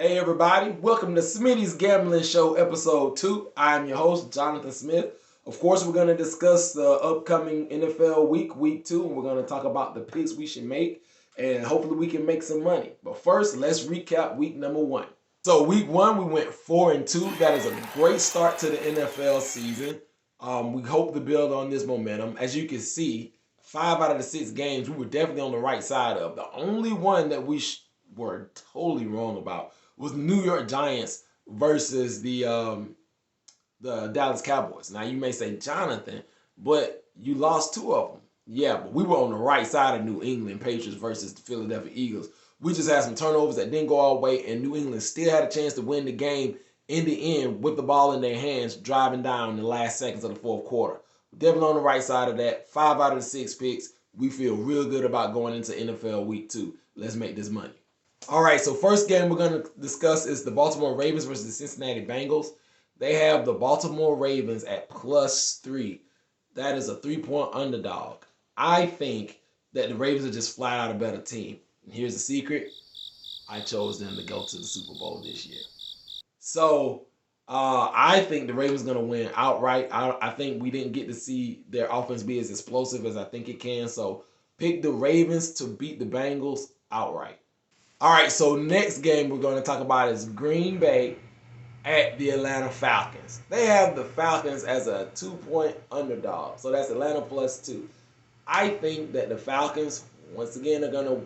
Hey everybody, welcome to Smitty's Gambling Show episode 2. I'm your host, Jonathan Smith. Of course, we're going to discuss the upcoming NFL week 2, and we're going to talk about the picks we should make, and hopefully we can make some money. But first, let's recap week number 1. So week 1, we went 4-2. That is a great start to the NFL season. We hope to build on this momentum. As you can see, 5 out of the 6 games we were definitely on the right side of. The only one that we were totally wrong about was the New York Giants versus the Dallas Cowboys. Now you may say, Jonathan, but you lost 2 of them. Yeah, but we were on the right side of New England Patriots versus the Philadelphia Eagles. We just had some turnovers that didn't go our way, and New England still had a chance to win the game in the end with the ball in their hands, driving down in the last seconds of the fourth quarter. Definitely on the right side of that. 5 out of the 6 picks. We feel real good about going into NFL week 2. Let's make this money. All right, so first game we're going to discuss is the Baltimore Ravens versus the Cincinnati Bengals. They have the Baltimore Ravens at +3. That is a 3-point underdog. I think that the Ravens are just flat out a better team. And here's the secret. I chose them to go to the Super Bowl this year. So I think the Ravens are going to win outright. I think we didn't get to see their offense be as explosive as I think it can. So pick the Ravens to beat the Bengals outright. All right, so next game we're going to talk about is Green Bay at the Atlanta Falcons. They have the Falcons as a 2-point underdog. So that's Atlanta +2. I think that the Falcons, once again, are going to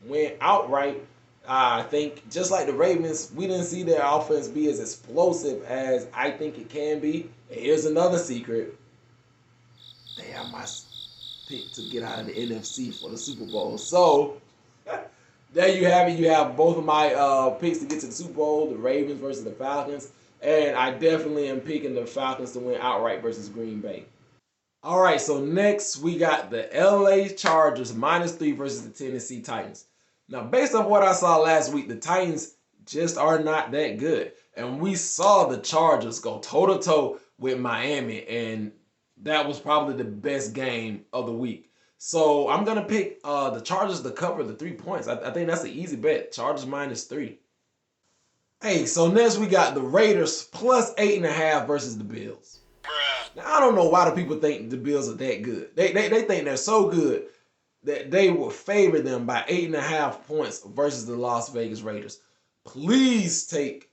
win outright. I think just like the Ravens, we didn't see their offense be as explosive as I think it can be. And here's another secret. They have my pick to get out of the NFC for the Super Bowl. So there you have it. You have both of my picks to get to the Super Bowl, the Ravens versus the Falcons. And I definitely am picking the Falcons to win outright versus Green Bay. All right, so next we got the LA Chargers -3 versus the Tennessee Titans. Now, based on what I saw last week, the Titans just are not that good. And we saw the Chargers go toe-to-toe with Miami, and that was probably the best game of the week. So I'm going to pick the Chargers to cover the 3 points. I think that's an easy bet. Chargers -3. Hey, so next we got the Raiders +8.5 versus the Bills. Now, I don't know why the people think the Bills are that good. They think they're so good that they will favor them by 8.5 points versus the Las Vegas Raiders. Please take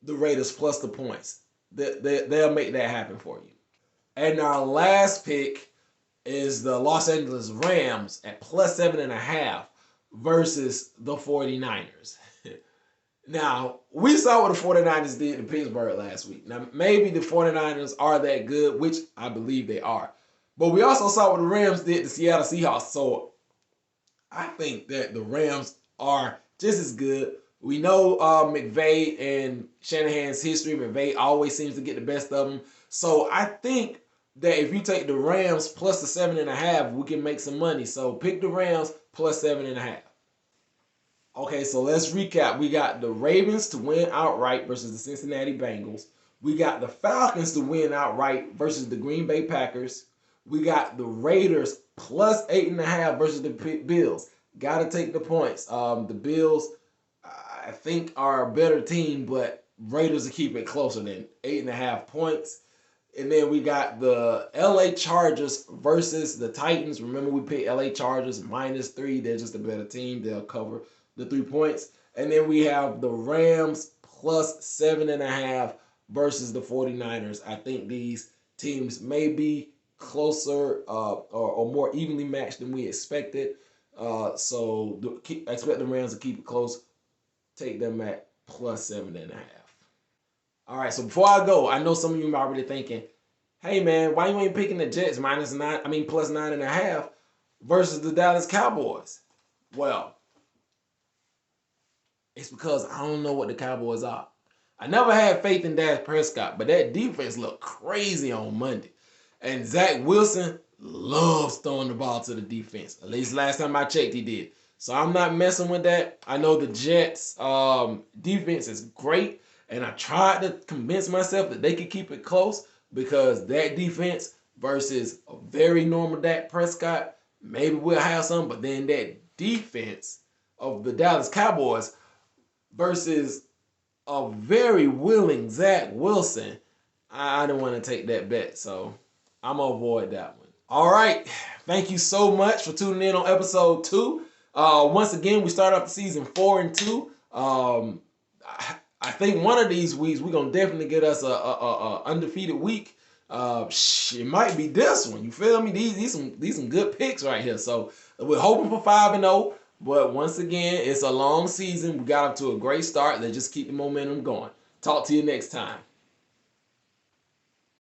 the Raiders plus the points. They'll make that happen for you. And our last pick is the Los Angeles Rams at +7.5 versus the 49ers. Now, we saw what the 49ers did in Pittsburgh last week. Now, maybe the 49ers are that good, which I believe they are. But we also saw what the Rams did to Seattle Seahawks. So I think that the Rams are just as good. We know McVay and Shanahan's history. McVay always seems to get the best of them. So I think that if you take the Rams plus the 7.5, we can make some money. So pick the Rams plus 7.5. Okay, so let's recap. We got the Ravens to win outright versus the Cincinnati Bengals. We got the Falcons to win outright versus the Green Bay Packers. We got the Raiders +8.5 versus the Bills. Got to take the points. The Bills, I think, are a better team, but Raiders will keep it closer than 8.5 points. And then we got the LA Chargers versus the Titans. Remember, we picked LA Chargers -3. They're just a better team. They'll cover the 3 points. And then we have the Rams +7.5 versus the 49ers. I think these teams may be closer or more evenly matched than we expected. So expect the Rams to keep it close. Take them at +7.5. All right, so before I go, I know some of you are already thinking, hey man, why you ain't picking the Jets +9.5 versus the Dallas Cowboys? Well, it's because I don't know what the Cowboys are. I never had faith in Dak Prescott, but that defense looked crazy on Monday. And Zach Wilson loves throwing the ball to the defense. At least last time I checked, he did. So I'm not messing with that. I know the Jets' defense is great, and I tried to convince myself that they could keep it close because that defense versus a very normal Dak Prescott, maybe we'll have some, but then that defense of the Dallas Cowboys versus a very willing Zach Wilson, I didn't want to take that bet. So I'm going to avoid that one. All right. Thank you so much for tuning in on episode 2. Once again, we start off the season 4-2. I think one of these weeks we're gonna definitely get us a undefeated week. It might be this one. You feel me? These some good picks right here. So we're hoping for 5-0. But once again, it's a long season. We got up to a great start. Let's just keep the momentum going. Talk to you next time.